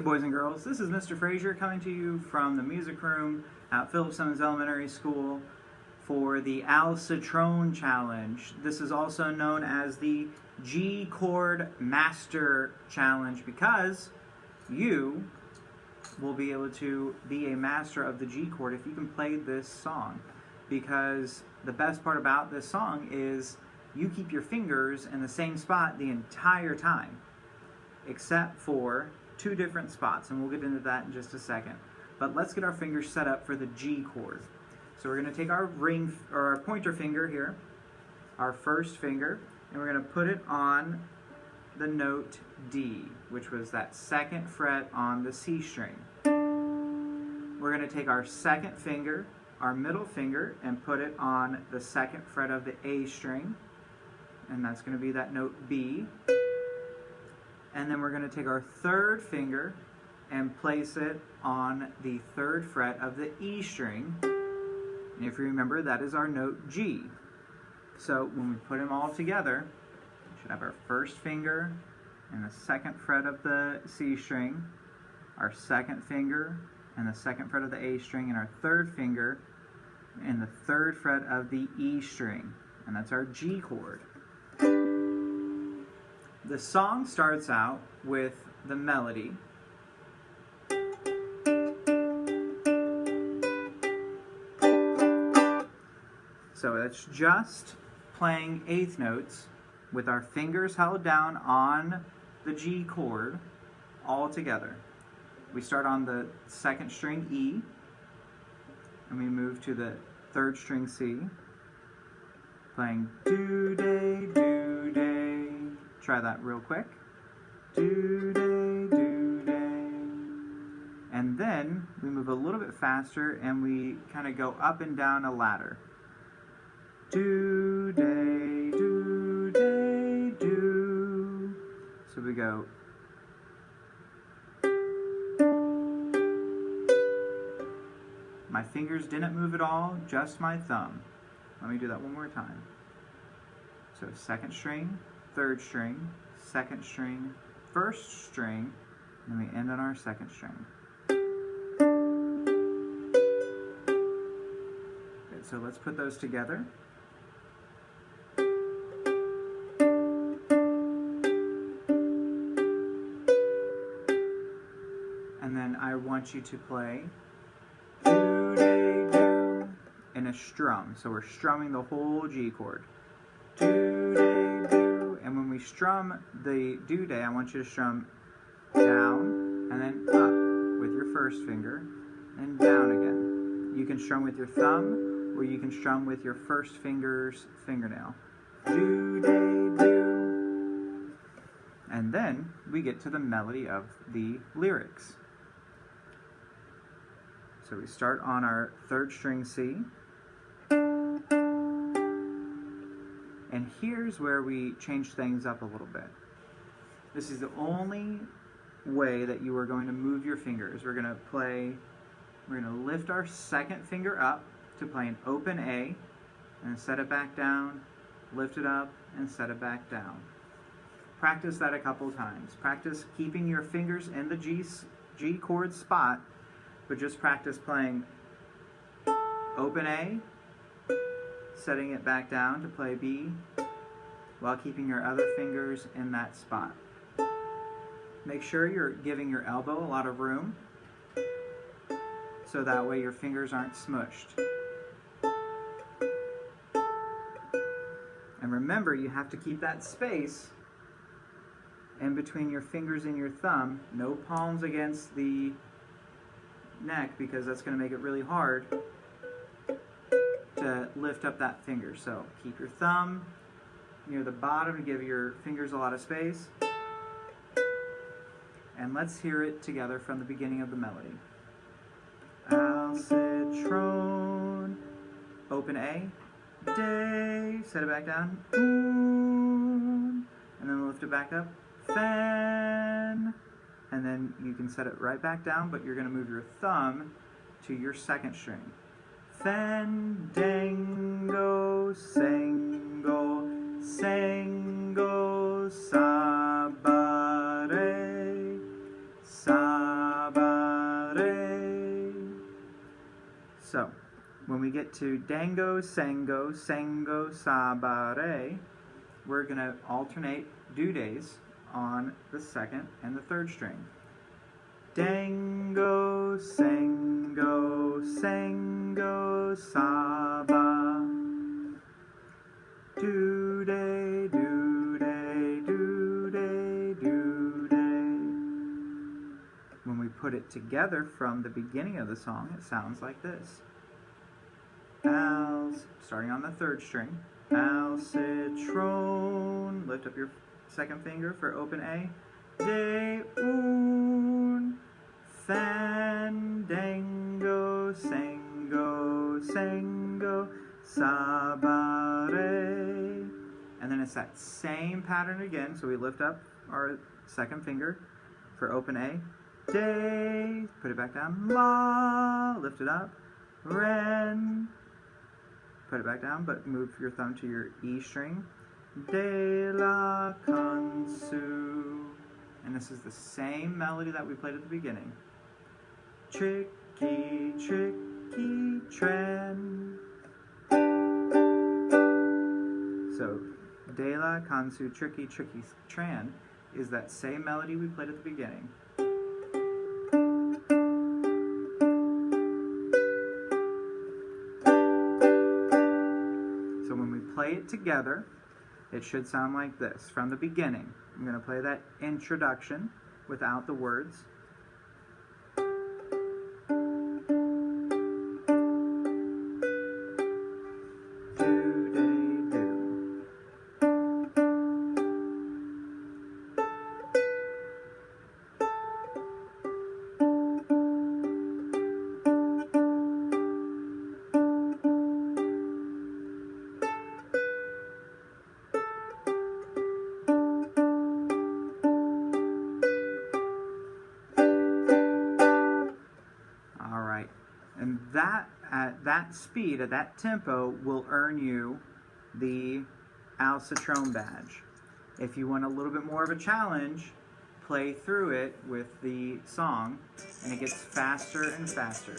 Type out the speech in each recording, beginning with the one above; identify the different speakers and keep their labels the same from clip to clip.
Speaker 1: boys and girls. This is Mr. Frazier coming to you from the music room at Phillips Simmons Elementary School for the Citron Challenge. This is also known as the G Chord Master Challenge because you will be able to be a master of the G chord if you can play this song. Because the best part about this song is you keep your fingers in the same spot the entire time, except for two different spots, and we'll get into that in just a second. But let's get our fingers set up for the G chord. So we're going to take our ring or our pointer finger here, our first finger, and we're going to put it on the note D, which was that second fret on the C string. We're going to take our second finger, our middle finger, and put it on the second fret of the A string, and that's going to be that note B. And then we're going to take our third finger and place it on the third fret of the E string. And if you remember, that is our note G. So when we put them all together, we should have our first finger and the second fret of the C string, our second finger and the second fret of the A string, and our third finger and the third fret of the E string. And that's our G chord. The song starts out with the melody. So it's just playing eighth notes with our fingers held down on the G chord all together. We start on the second string E, and we move to the third string C, playing do-day, do-day. Try that real quick. Do-day, do-day. And then we move a little bit faster and we kind of go up and down a ladder. Do-day, do-day, do. So we go. My fingers didn't move at all, just my thumb. Let me do that one more time. So second string, third string, second string, first string, and then we end on our second string. Good, so let's put those together. And then I want you to play do-day-do in a strum. So we're strumming the whole G chord. Do-day-do. And when we strum the do-day, I want you to strum down and then up with your first finger and down again. You can strum with your thumb or you can strum with your first finger's fingernail. Do-day-do. And then we get to the melody of the lyrics. So we start on our third string C. And here's where we change things up a little bit. This is the only way that you are going to move your fingers. We're going to lift our second finger up to play an open A, and set it back down, lift it up, and set it back down. Practice that a couple times. Practice keeping your fingers in the G chord spot, but just practice playing open A, setting it back down to play B, while keeping your other fingers in that spot. Make sure you're giving your elbow a lot of room, so that way your fingers aren't smushed. And remember, you have to keep that space in between your fingers and your thumb. No palms against the neck, because that's going to make it really hard to lift up that finger. So keep your thumb near the bottom to give your fingers a lot of space. And let's hear it together from the beginning of the melody. Citron, open A, day, set it back down, and then lift it back up, fan, and then you can set it right back down, but you're going to move your thumb to your second string. Fandango, sango, sango, sabare, sabare. get to dango, sango, sango, sabare, we're going to alternate do days on the second and the third string. Dango, sango, sango, saba. Do day, do day, do day, do day. When we put it together from the beginning of the song, it sounds like this. Starting on the third string. Al, citron. Lift up your second finger for open A. De, un, fandango, sango, sango, sabare. And then it's that same pattern again. So we lift up our second finger for open A. De, put it back down. La, lift it up. Ren, put it back down, but move your thumb to your E string. De la consu. And this is the same melody that we played at the beginning. Tricky, tricky, tren. So, de la consu, tricky, tricky, tran is that same melody we played at the beginning. So when we play it together, it should sound like this from the beginning. I'm going to play that introduction without the words. And that, at that speed, at that tempo, will earn you the Al Citron badge. If you want a little bit more of a challenge, play through it with the song, and it gets faster and faster.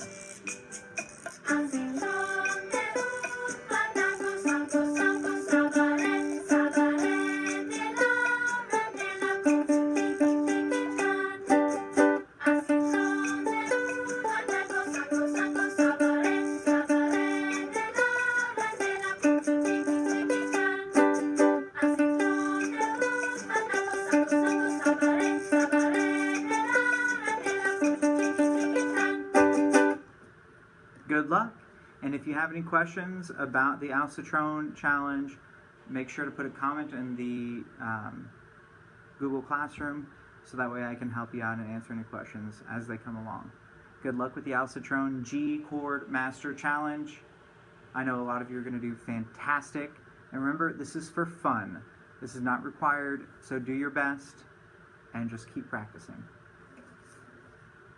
Speaker 1: Good luck, and if you have any questions about the Al Citron challenge, make sure to put a comment in the Google Classroom so that way I can help you out and answer any questions as they come along. Good luck with the Al Citron G Chord Master Challenge. I know a lot of you are going to do fantastic, and remember, this is for fun. This is not required, so do your best and just keep practicing.